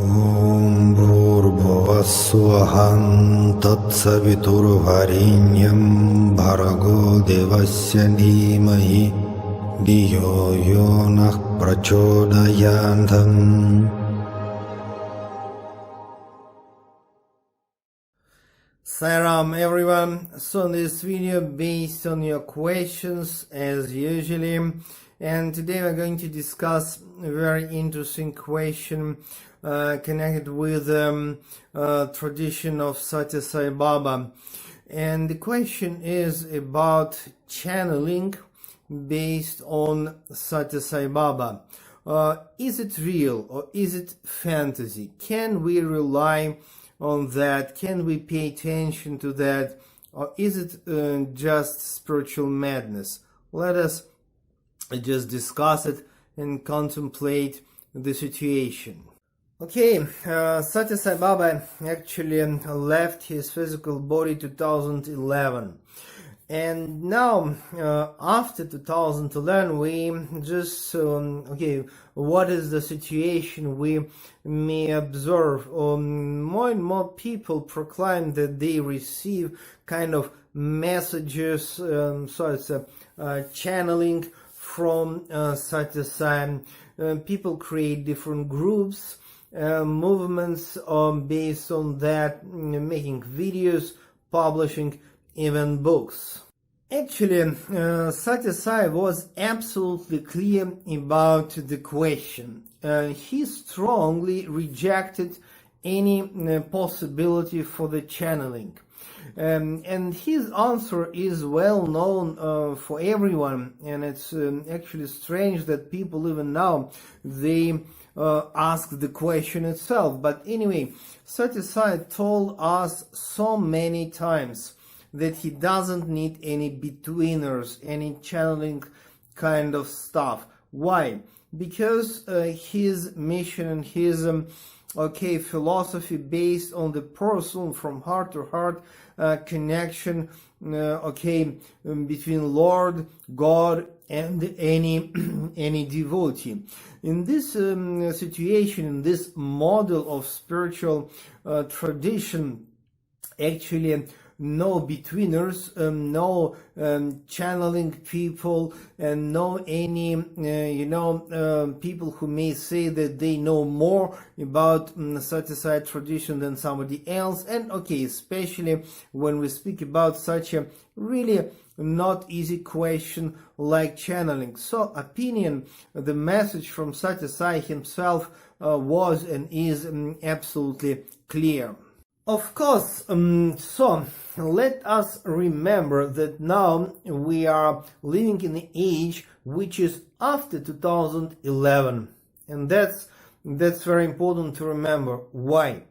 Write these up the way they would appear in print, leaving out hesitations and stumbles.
Om Bhurбhuvah Tatsaviturvarenyam Bhargo Devasya Dhimahi Dhiyo Yonah Prachodayantam. Sairam everyone. So this video based on your questions as usually, and today we're going to discuss a very interesting question connected with tradition of Sathya Sai Baba. And the question is about channeling based on Sathya Sai Baba. Is it real or is it fantasy? Can we rely on that? Can we pay attention to that? Or is it just spiritual madness? Let us just discuss it and contemplate the situation. Okay, Sathya Sai Baba actually left his physical body 2011. And now, after 2011, we just, okay, what is the situation we may observe? More and more people proclaim that they receive kind of messages, so it's a channeling from Sathya Sai. People create different groups, movements based on that, making videos, publishing even books. Actually, Sathya Sai was absolutely clear about the question. He strongly rejected any possibility for the channeling. And his answer is well known for everyone, and it's actually strange that people even now, they ask the question itself. But anyway, Sathya Sai told us so many times that he doesn't need any betweeners, any channeling kind of stuff. Why? Because his mission and his philosophy based on the personal, from heart to heart connection, between Lord, God, and any devotee. In this situation, in this model of spiritual tradition, actually no betweeners, no channeling people, and no any people who may say that they know more about Sathya Sai tradition than somebody else. And especially when we speak about such a really not easy question like channeling. So opinion, the message from Sathya Sai himself was and is absolutely clear. Of course, so let us remember that now we are living in an age which is after 2011, and that's very important to remember. Why?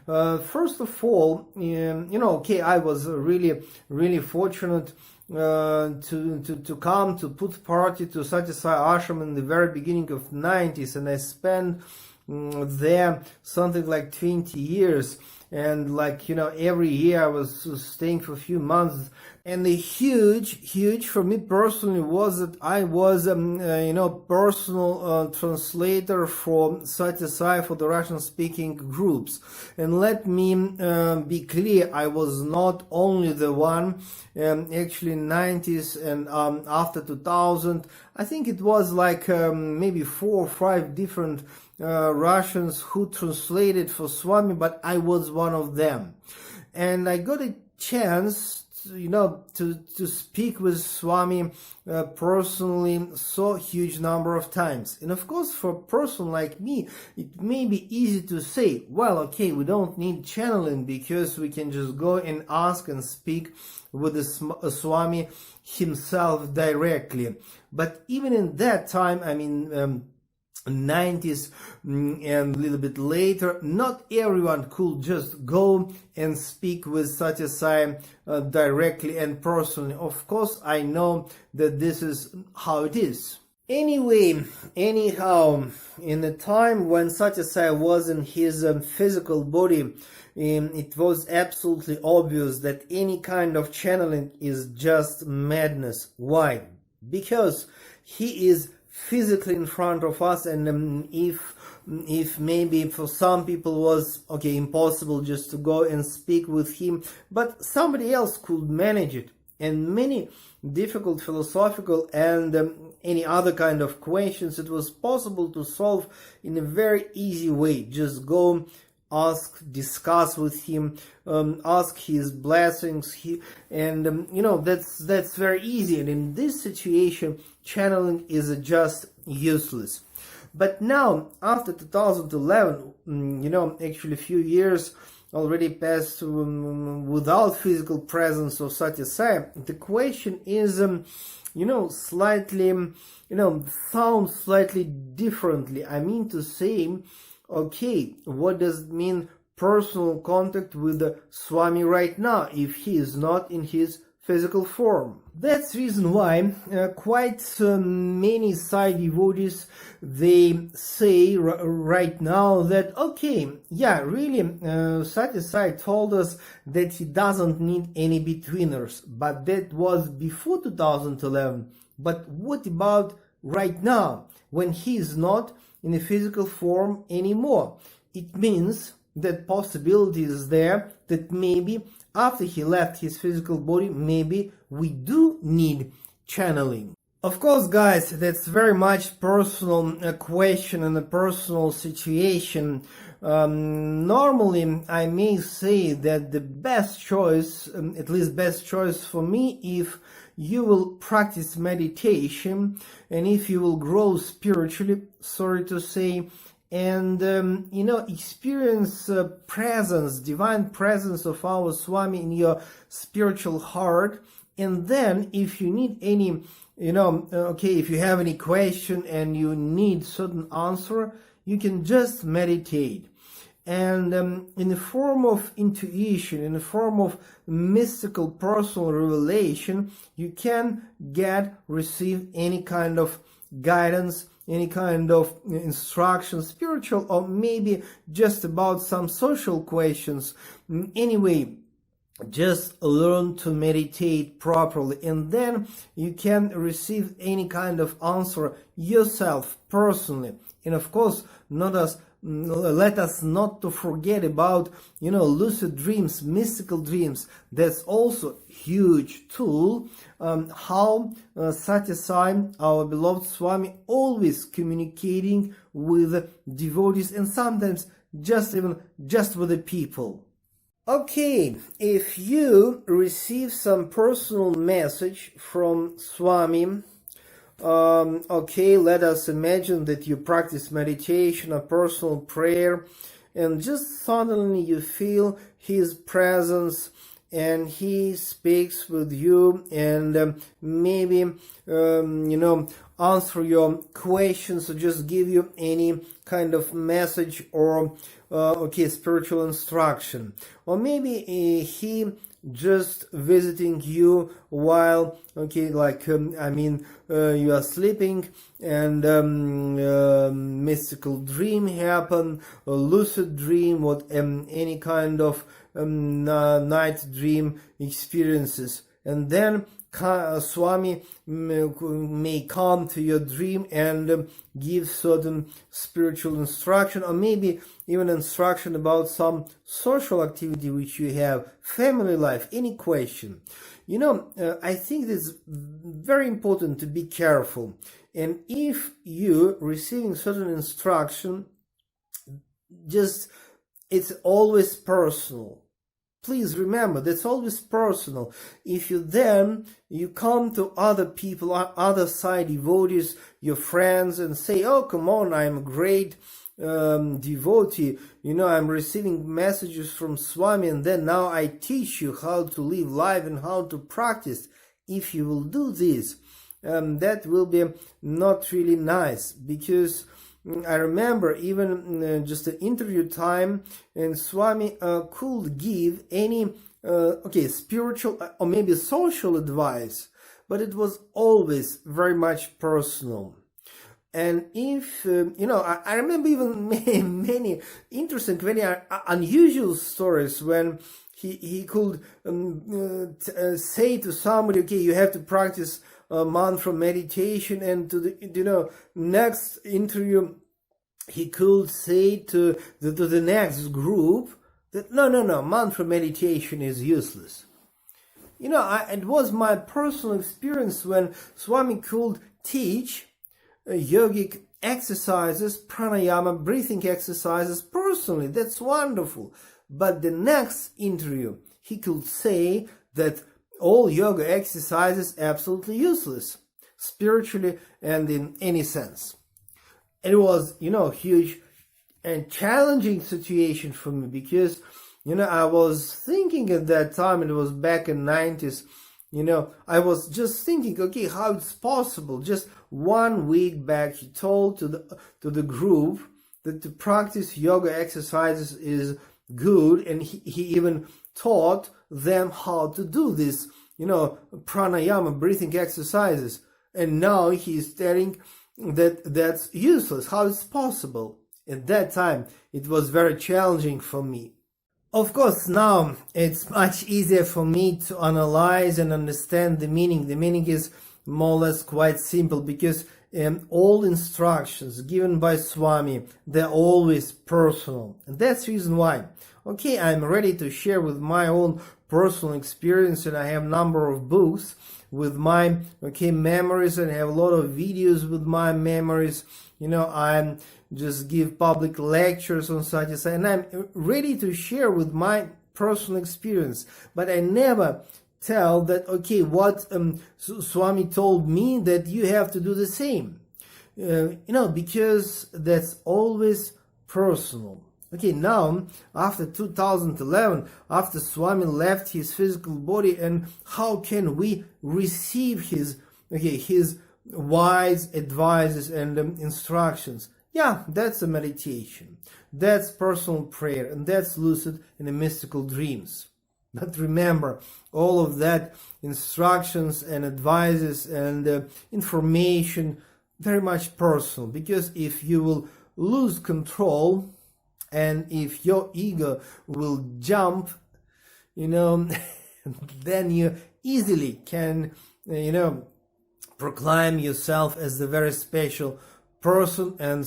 First of all, I was really fortunate to come to put party to Sathya Sai ashram in the very beginning of 90s, and I spent there something like 20 years. And every year I was staying for a few months. And the huge for me personally was that I was, personal translator for Sathya Sai for the Russian-speaking groups. And let me be clear, I was not only the one, actually in 90s and after 2000, I think it was maybe 4 or 5 different Russians who translated for Swami, but I was one of them. And I got a chance to speak with Swami personally so huge number of times. And of course, for a person like me, it may be easy to say, well, we don't need channeling because we can just go and ask and speak with the Swami himself directly. But even in that time, 90s and a little bit later, not everyone could just go and speak with Sathya Sai directly and personally. Of course, I know that this is how it is. Anyhow, in the time when Sathya Sai was in his physical body, it was absolutely obvious that any kind of channeling is just madness. Why? Because he is physically in front of us, and if if maybe for some people was impossible just to go and speak with him, but somebody else could manage it. And many difficult philosophical and any other kind of questions, it was possible to solve in a very easy way. Just go, ask, discuss with him, ask his blessings, and that's very easy. And in this situation, channeling is just useless. But now, after 2011, actually a few years already passed without physical presence of Sathya Sai, the question is, slightly, sounds slightly differently. I mean to say, okay, what does it mean personal contact with the Swami right now if he is not in his physical form? That's the reason why quite many Sai devotees, they say right now that, Sathya Sai told us that he doesn't need any betweeners, but that was before 2011. But what about right now, when he is not in a physical form anymore? It means that possibility is there that maybe after he left his physical body, maybe we do need channeling. Of course, guys, that's very much personal question and a personal situation. Normally, I may say that the best choice, at least best choice for me, if you will practice meditation and if you will grow spiritually, sorry to say, and experience presence, divine presence of our Swami in your spiritual heart. And then if you need any, if you have any question and you need certain answer, you can just meditate. And in the form of intuition, in the form of mystical personal revelation, you can receive any kind of guidance, any kind of instruction, spiritual, or maybe just about some social questions. Anyway, just learn to meditate properly, and then you can receive any kind of answer yourself personally. And of course, let us not to forget about lucid dreams, mystical dreams. That's also huge tool. How Sathya Sai, our beloved Swami, always communicating with devotees, and sometimes just with the people. Okay, if you receive some personal message from Swami, let us imagine that you practice meditation, a personal prayer, and just suddenly you feel his presence and he speaks with you and maybe, answer your questions or just give you any kind of message or, spiritual instruction. Or maybe he just visiting you while you are sleeping and mystical dream happen, a lucid dream, or any kind of night dream experiences, and then Swami may come to your dream and give certain spiritual instruction, or maybe even instruction about some social activity which you have, family life, any question. I think it's very important to be careful. And if you receiving certain instruction, it's always personal. Please remember, that's always personal. If you come to other people, other Sai devotees, your friends, and say, oh, come on, I'm a great devotee, I'm receiving messages from Swami, and then now I teach you how to live life and how to practice. If you will do this, that will be not really nice, because I remember even just an interview time, and Swami could give any spiritual or maybe social advice, but it was always very much personal. And if I remember even many interesting, very unusual stories when he could say to somebody, okay, you have to practice mantra meditation, and to the next interview he could say to the next group that no, mantra meditation is useless. It was my personal experience when Swami could teach yogic exercises, pranayama, breathing exercises personally. That's wonderful. But the next interview, he could say that all yoga exercises absolutely useless, spiritually and in any sense. It was, huge and challenging situation for me because, I was thinking at that time, it was back in 90s, I was just thinking, okay, how it's possible. Just 1 week back, he told to the group that to practice yoga exercises is good, and he even taught them how to do this, pranayama, breathing exercises. And now he's telling that that's useless. How it's possible? At that time, it was very challenging for me. Of course, now it's much easier for me to analyze and understand the meaning. The meaning is more or less quite simple because all instructions given by Swami, they're always personal. And that's the reason why. Okay, I'm ready to share with my own personal experience, and I have a number of books with my memories, and I have a lot of videos with my memories. I'm just give public lectures on Sathya Sai, and I'm ready to share with my personal experience. But I never tell that, okay, what Swami told me that you have to do the same. Because that's always personal. Okay, now, after 2011, after Swami left his physical body, and how can we receive his wise advices and instructions? Yeah, that's a meditation. That's personal prayer, and that's lucid and mystical dreams. But remember, all of that instructions and advices and information, very much personal. Because if you will lose control, and if your ego will jump, then you easily can, proclaim yourself as the very special person, and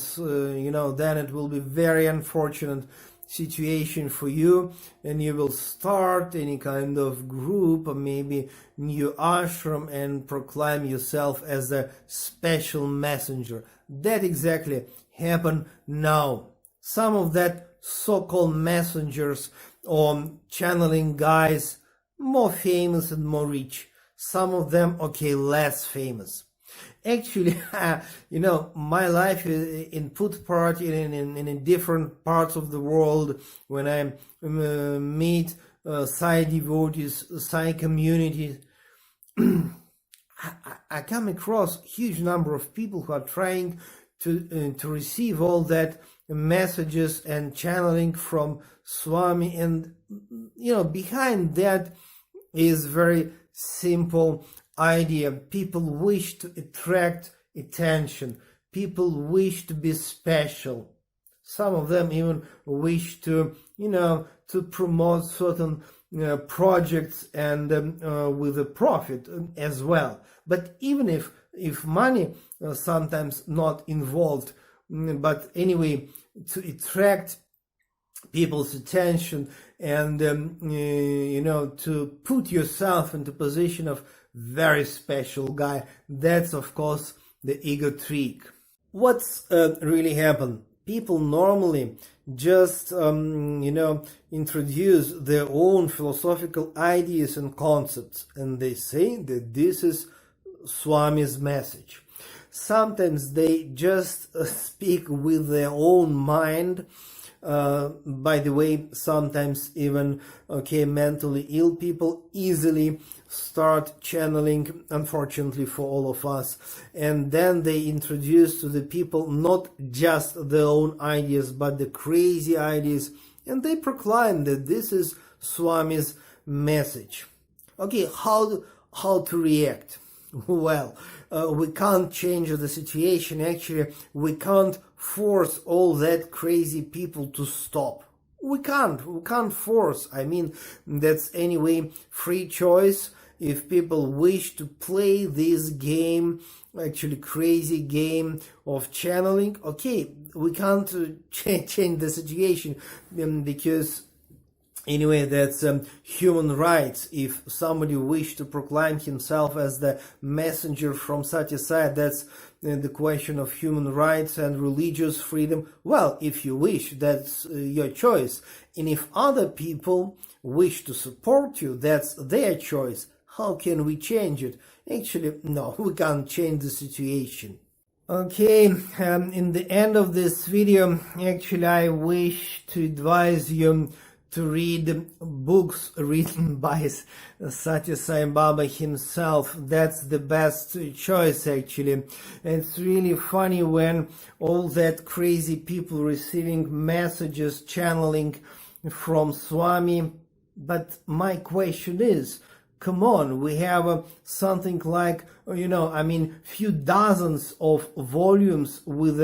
then it will be very unfortunate situation for you, and you will start any kind of group or maybe new ashram and proclaim yourself as a special messenger. That exactly happened now. Some of that so-called messengers or channeling guys, more famous and more rich. Some of them, less famous. Actually, my life in put part in different parts of the world, when I meet Sai devotees, Sai communities, I come across huge number of people who are trying to receive all that messages and channeling from Swami, and behind that is very simple idea. People wish to attract attention. People wish to be special. Some of them even wish to to promote certain projects and with a profit as well. But even if money sometimes not involved, but anyway, to attract people's attention and to put yourself into position of very special guy, that's of course the ego trick. What's really happened? People normally just introduce their own philosophical ideas and concepts, and they say that this is Swami's message. Sometimes they just speak with their own mind. By the way, sometimes even mentally ill people easily start channeling, unfortunately for all of us, and then they introduce to the people not just their own ideas but the crazy ideas, and they proclaim that this is Swami's message. Okay, how to react? Well, we can't change the situation. Actually, we can't force all that crazy people to stop. We can't force. I mean, that's anyway free choice. If people wish to play this game actually crazy game of channeling. Okay, we can't change the situation, because anyway, that's human rights. If somebody wished to proclaim himself as the messenger from Sathya Sai, that's the question of human rights and religious freedom. Well, if you wish, that's your choice. And if other people wish to support you, that's their choice. How can we change it? Actually, no, we can't change the situation. Okay, in the end of this video, actually, I wish to advise you to read books written by Sathya Sai Baba himself. That's the best choice, actually. It's really funny when all that crazy people receiving messages, channeling from Swami. But my question is, come on, we have something like, few dozens of volumes with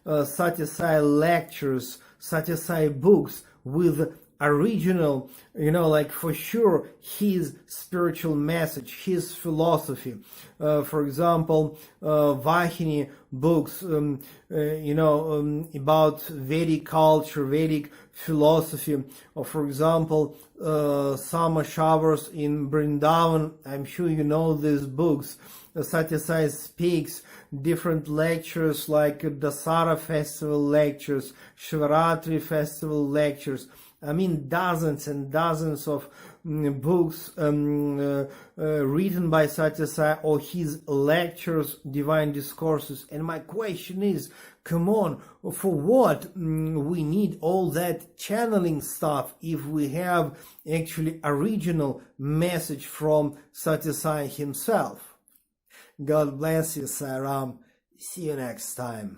Sathya Sai lectures, Sathya Sai books with original, like for sure his spiritual message, his philosophy. For example, Vahini books, about Vedic culture, Vedic philosophy, or for example, summer showers in Vrindavan. I'm sure you know these books. Sathya Sai speaks different lectures like Dasara festival lectures, Shivaratri festival lectures. I mean, dozens and dozens of books written by Sathya Sai, or his lectures, divine discourses. And my question is, come on, for what we need all that channeling stuff if we have actually original message from Sathya Sai himself? God bless you, Sai Ram. See you next time.